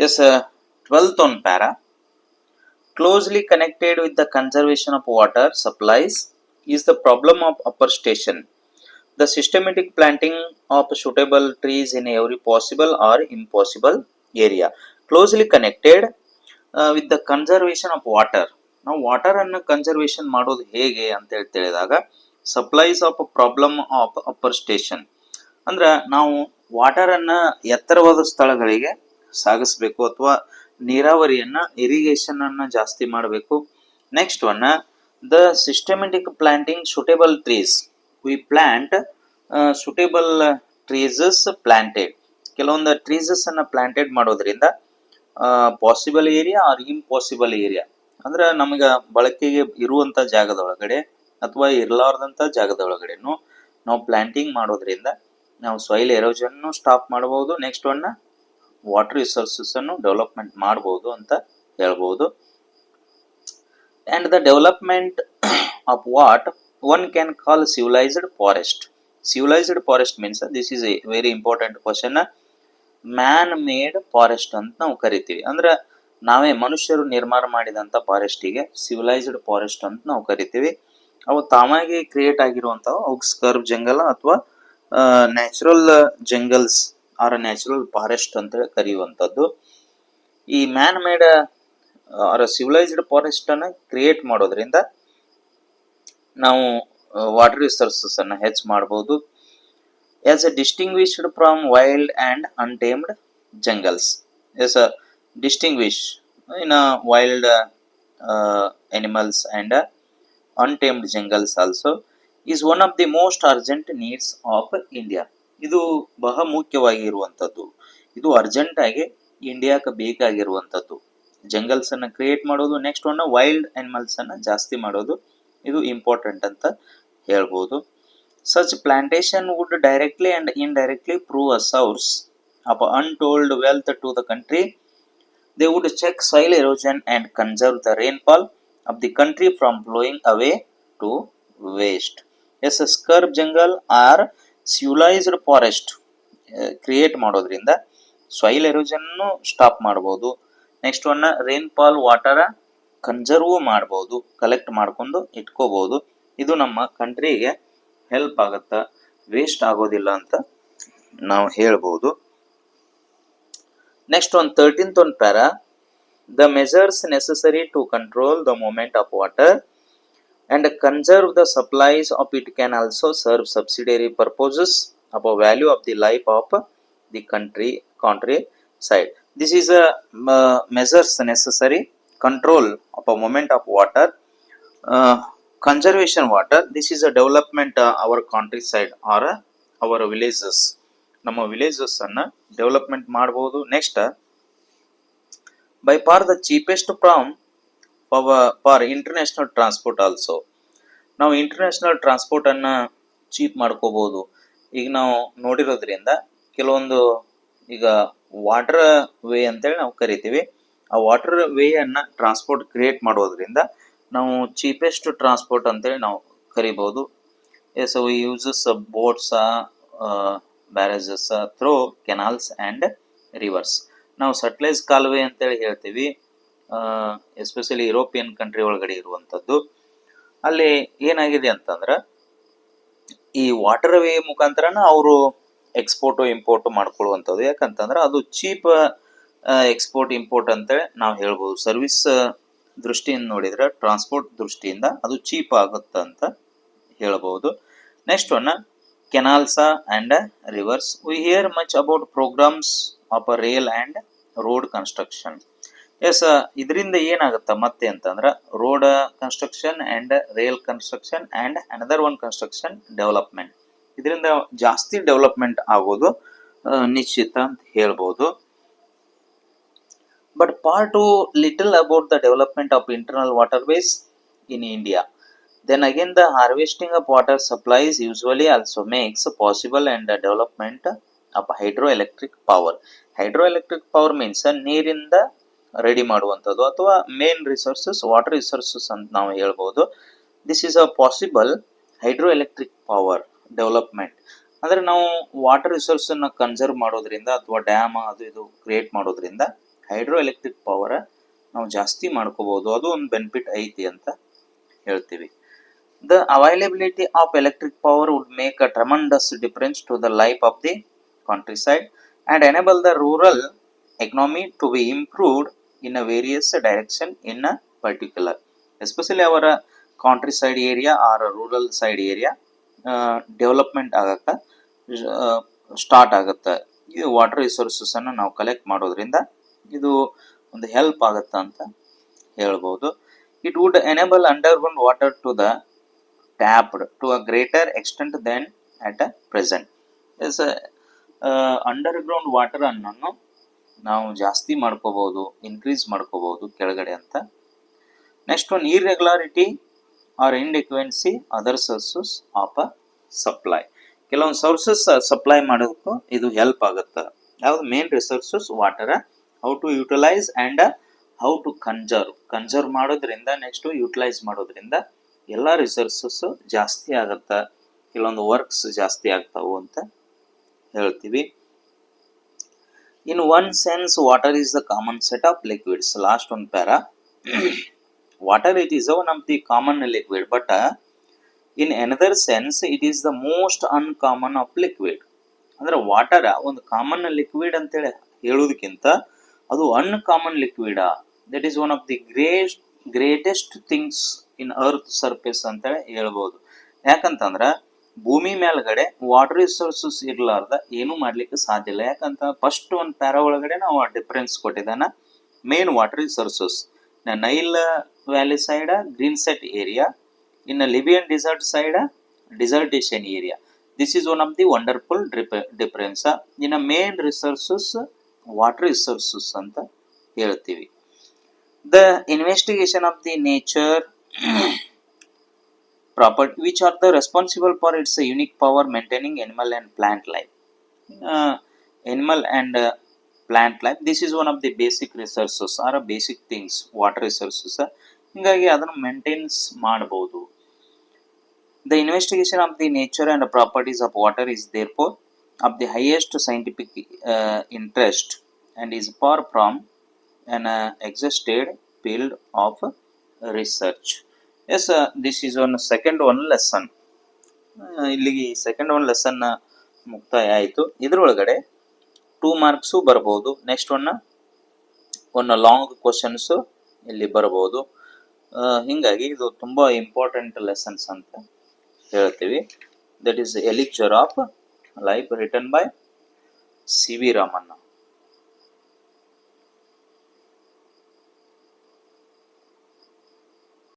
Yes, 12th on para. Closely connected with the conservation of water supplies is the problem of upper station. The systematic planting of suitable trees in every possible or impossible area. Closely connected with the conservation of water. ನಾವು water ಅನ್ನು conservation ಮಾಡೋದು ಹೇಗೆ ಅಂತ ಹೇಳಿದಾಗ supplies of problem of upper station ಅಂದ್ರೆ ನಾವು water ಅನ್ನ ಎತ್ತರವಾದ ಸ್ಥಳಗಳಿಗೆ ಸಾಗಿಸಬೇಕು ಅಥವಾ ನೀರಾವರಿಯನ್ನ ಇರಿಗೇಷನ್ ಅನ್ನ ಜಾಸ್ತಿ ಮಾಡಬೇಕು. Next one the systematic planting suitable trees. We plant suitable trees planted. ಕೆಲವೊಂದು ಟ್ರೀಸಸ್ ಅನ್ನ ಪ್ಲಾಂಟೆಡ್ ಮಾಡೋದ್ರಿಂದ possible area or impossible area ಅಂದ್ರೆ ನಮಗೆ ಬಳಕೆಗೆ ಇರುವಂತ ಜಾಗದೊಳಗಡೆ ಅಥವಾ ಇರಲಾರ್ದಂತ ಜಾಗದೊಳಗಡೆನು ನಾವು ಪ್ಲಾಂಟಿಂಗ್ ಮಾಡೋದ್ರಿಂದ ನಾವು ಸಾಯಿಲ್ ಎರೋಷನ್ ಸ್ಟಾಪ್ ಮಾಡಬಹುದು. ನೆಕ್ಸ್ಟ್ ಒನ್ ವಾಟರ್ ರಿಸೋರ್ಸಸ್ ಅನ್ನು ಡೆವಲಪ್ಮೆಂಟ್ ಮಾಡಬಹುದು ಅಂತ ಹೇಳ್ಬಹುದು. And the development of what one can call civilised forest. Civilised forest means this is A very important question. Man made forest ಅಂತ ನಾವು ಕರಿತೀವಿ. ಅಂದ್ರೆ ನಾವೇ ಮನುಷ್ಯರು ನಿರ್ಮಾಣ ಮಾಡಿದಂತ ಫಾರೆಸ್ಟಿಗೆ ಸಿವಿಲೈಸ್ಡ್ ಫಾರೆಸ್ಟ್ ಅಂತ ನಾವು ಕರಿತೀವಿ. ಅವು ತಾವಾಗಿ ಕ್ರಿಯೇಟ್ ಆಗಿರುವಂತವು ಅವು ಸ್ಕರ್ಬ್ ಜಂಗಲ್ ಅಥವಾ natural jungles or natural forest ಅಂತ ಕರೆಯುವಂಥದ್ದು. ಈ man made or civilised forest ಅನ್ನ ಕ್ರಿಯೇಟ್ ಮಾಡೋದ್ರಿಂದ ನಾವು ವಾಟರ್ ರಿಸೋರ್ಸಸ್ ಅನ್ನ ಹೆಚ್ಚು ಮಾಡಬಹುದು. as a distinguished from wild and untamed jungles. As a distinguish in a wild animals and untamed jungles also is one of the most urgent needs of India. ಇದು ಬಹಳ ಮುಖ್ಯವಾಗಿರುವಂಥದ್ದು. ಇದು urgent ಆಗಿ ಇಂಡಿಯಾಕ್ಕೆ ಬೇಕಾಗಿರುವಂಥದ್ದು. Jungles ಅನ್ನ create ಮಾಡೋದು, next one wild animals ಅನ್ನ ಜಾಸ್ತಿ ಮಾಡೋದು, ಇದು ಇಂಪಾರ್ಟೆಂಟ್ ಅಂತ ಹೇಳ್ಬೋದು. Such plantation would directly and indirectly prove a source of untold wealth to the country. They would check soil erosion and conserve the rainfall of the country from blowing away to waste. Yes, a scrub jungle or civilized forest create ಮಾಡೋದ್ರಿಂದ soil erosion stop ಮಾಡಬಹುದು. Next one rainfall water conserve ಮಾಡಬಹುದು, collect ಮಾಡ್ಕೊಂಡು ಇಟ್ಕೋಬಹುದು. ಇದು ನಮ್ಮ ಕಂಟ್ರಿಗೆ help ಆಗುತ್ತಾ, waste ಆಗೋದಿಲ್ಲ ಅಂತ ನಾವು ಹೇಳ್ಬೋದು. ನೆಕ್ಸ್ಟ್ ಒಂದು 13th ಒಂದು para. The measures necessary to control the movement of water and conserve the supplies of it can also serve subsidiary purposes of a value of the life of the countryside. This is a measures necessary control of a movement of water. Conservation water, this is a development our countryside or our villages. ನಮ್ಮ villages ಅನ್ನ development ಮಾಡಬಹುದು. Next by far the cheapest form for international transport also. ನಾವು international transport ಅನ್ನ cheap ಮಾಡ್ಕೋಬಹುದು. ಈಗ ನಾವು ನೋಡಿರೋದ್ರಿಂದ ಕೆಲವೊಂದು ಈಗ ವಾಟರ್ ವೇ ಅಂತೇಳಿ ನಾವು ಕರಿತೀವಿ. ಆ ವಾಟರ್ ವೇ ಅನ್ನ ಟ್ರಾನ್ಸ್ಪೋರ್ಟ್ ಕ್ರಿಯೇಟ್ ಮಾಡೋದ್ರಿಂದ ನಾವು ಚೀಪೆಸ್ಟ್ ಟ್ರಾನ್ಸ್ಪೋರ್ಟ್ ಅಂತೇಳಿ ನಾವು ಕರಿಬಹುದು. So we uses boats, barrages through canals and rivers. ನಾವು ಸಟ್ಲೇಜ್ ಕಾಲುವೆ ಅಂತೇಳಿ ಹೇಳ್ತೀವಿ, ಎಸ್ಪೆಷಲಿ ಯುರೋಪಿಯನ್ ಕಂಟ್ರಿ ಒಳಗಡೆ ಇರುವಂಥದ್ದು. ಅಲ್ಲಿ ಏನಾಗಿದೆ ಅಂತಂದ್ರೆ ಈ ವಾಟರ್ ವೇ ಮುಖಾಂತರನ ಅವರು ಎಕ್ಸ್ಪೋರ್ಟ್ ಇಂಪೋರ್ಟ್ ಮಾಡ್ಕೊಳ್ಳುವಂಥದ್ದು. ಯಾಕಂತಂದ್ರೆ ಅದು ಚೀಪ್ ಎಕ್ಸ್ಪೋರ್ಟ್ ಇಂಪೋರ್ಟ್ ಅಂತೇಳಿ ನಾವು ಹೇಳ್ಬೋದು. ಸರ್ವಿಸ್ ದೃಷ್ಟಿಯಿಂದ ನೋಡಿದ್ರೆ, ಟ್ರಾನ್ಸ್ಪೋರ್ಟ್ ದೃಷ್ಟಿಯಿಂದ ಅದು ಚೀಪ್ ಆಗುತ್ತೆ ಅಂತ ಹೇಳಬಹುದು. Next one canals and rivers. We hear much about programmes of rail and road construction. Yes, ಇದರಿಂದ ಏನಾಗುತ್ತ ಮತ್ತೆ ಅಂತಂದ್ರೆ road construction and rail construction and another one construction development. ಇದರಿಂದ ಜಾಸ್ತಿ ಡೆವಲಪ್ಮೆಂಟ್ ಆಗೋದು ನಿಶ್ಚಿತ ಅಂತ ಹೇಳ್ಬೋದು. But far too little about the development of internal waterways in India. Then again, the harvesting of water supplies usually also makes possible and the development of hydroelectric power. Hydroelectric power means ನೀರಿಂದ ready ಮಾಡುವಂಥದ್ದು ಅಥವಾ main resources water resources ಅಂತ ನಾವು ಹೇಳ್ಬೋದು. This is a possible hydroelectric power development. ಅಂದ್ರೆ ನಾವು water resource ಅನ್ನ conserve ಮಾಡೋದ್ರಿಂದ ಅಥವಾ ಡ್ಯಾಮ್ ಅದು ಇದು ಕ್ರಿಯೇಟ್ ಮಾಡೋದ್ರಿಂದ ಹೈಡ್ರೋ ಎಲೆಕ್ಟ್ರಿಕ್ ಪವರ್ ನಾವು ಜಾಸ್ತಿ ಮಾಡ್ಕೋಬಹುದು, ಅದು ಒಂದು ಬೆನಿಫಿಟ್ ಐತಿ ಅಂತ ಹೇಳ್ತೀವಿ. The availability of electric power would make a tremendous difference to the life of the countryside and enable the rural economy to be improved in a various direction in a particular, especially our countryside area or rural side area development ಆಗಕ್ಕೆ start ಆಗುತ್ತೆ. ಇದು water resources ಅನ್ನು ನಾವು collect ಮಾಡೋದ್ರಿಂದ ಇದು ಒಂದು help ಆಗುತ್ತೆ ಅಂತ ಹೇಳ್ಬೋದು. It would enable underground water to the tapped to a greater extent than at a present. Yes, underground water ಅನ್ನು ನಾವು ಜಾಸ್ತಿ ಮಾಡ್ಕೋಬಹುದು, ಇನ್ಕ್ರೀಸ್ ಮಾಡ್ಕೋಬಹುದು ಕೆಳಗಡೆ ಅಂತ. Next one, irregularity or inadequacy other sources of a supply. ಕೆಲವೊಂದು ಸೋರ್ಸಸ್ ಸಪ್ಲೈ ಮಾಡೋದಕ್ಕೂ ಇದು ಹೆಲ್ಪ್ ಆಗುತ್ತೆ. ಯಾವ್ದು main resources water, how to utilise and how to conserve ಮಾಡೋದ್ರಿಂದ, ನೆಕ್ಸ್ಟ್ ಯುಟಿಲೈಸ್ ಮಾಡೋದ್ರಿಂದ ಎಲ್ಲ ರಿಸೋರ್ಸಸ್ ಜಾಸ್ತಿ ಆಗುತ್ತೆ, ಕೆಲವೊಂದು ವರ್ಕ್ಸ್ ಜಾಸ್ತಿ ಆಗ್ತಾವು ಅಂತ ಹೇಳ್ತೀವಿ. In one sense water is the common set of liquids. Last ಒಂದು para, water it is one of the common liquid, but in another sense it is the most uncommon of liquid. ಅಂದ್ರೆ water ಒಂದು common liquid ಅಂತೇಳಿ ಹೇಳೋದಕ್ಕಿಂತ ಅದು uncommon liquid, that is one of the greatest things in earth surface ಅಂತೇಳಿ ಹೇಳ್ಬೋದು. ಯಾಕಂತಂದ್ರೆ ಭೂಮಿ ಮೇಲ್ಗಡೆ ವಾಟರ್ ರಿಸೋರ್ಸಸ್ ಇರ್ಲಾರ್ದ ಏನೂ ಮಾಡ್ಲಿಕ್ಕೆ ಸಾಧ್ಯ ಇಲ್ಲ. ಯಾಕಂತ ಫಸ್ಟ್ ಒಂದು ಪ್ಯಾರಾ ಒಳಗಡೆ ನಾವು ಡಿಫರೆನ್ಸ್ ಕೊಟ್ಟಿದ್ದಾನ. Main water resources Nile valley side green set area, in Libyan desert side dissertation area. This is one of the wonderful difference. ಇನ್ನು ಮೇನ್ ರಿಸೋರ್ಸಸ್ ವಾಟರ್ ರಿಸೋರ್ಸಸ್ ಅಂತ ಹೇಳ್ತೀವಿ. The investigation of the nature property which are the responsible for its unique power maintaining animal and plant life. Animal and plant life, this is one of the basic resources or basic things, water resources. ಹಿಂಗಾಗಿ ಅದನ್ನು maintains ಮಾಡಬಹುದು. The investigation of the nature and properties of water is therefore of the highest scientific interest and is far from an exhausted field of research. Yes, this is one second one lesson. ಇಲ್ಲಿಗೆ second one lesson ಮುಕ್ತಾಯ ಆಯಿತು. ಇದರೊಳಗಡೆ 2 marks ಬರ್ಬೋದು. Next one long questions ಇಲ್ಲಿ ಬರ್ಬೋದು. ಹೀಗಾಗಿ ಇದು ತುಂಬ ಇಂಪಾರ್ಟೆಂಟ್ ಲೆಸನ್ಸ್ ಅಂತ ಹೇಳ್ತೀವಿ. That is elixir of life written by C V Ramanna.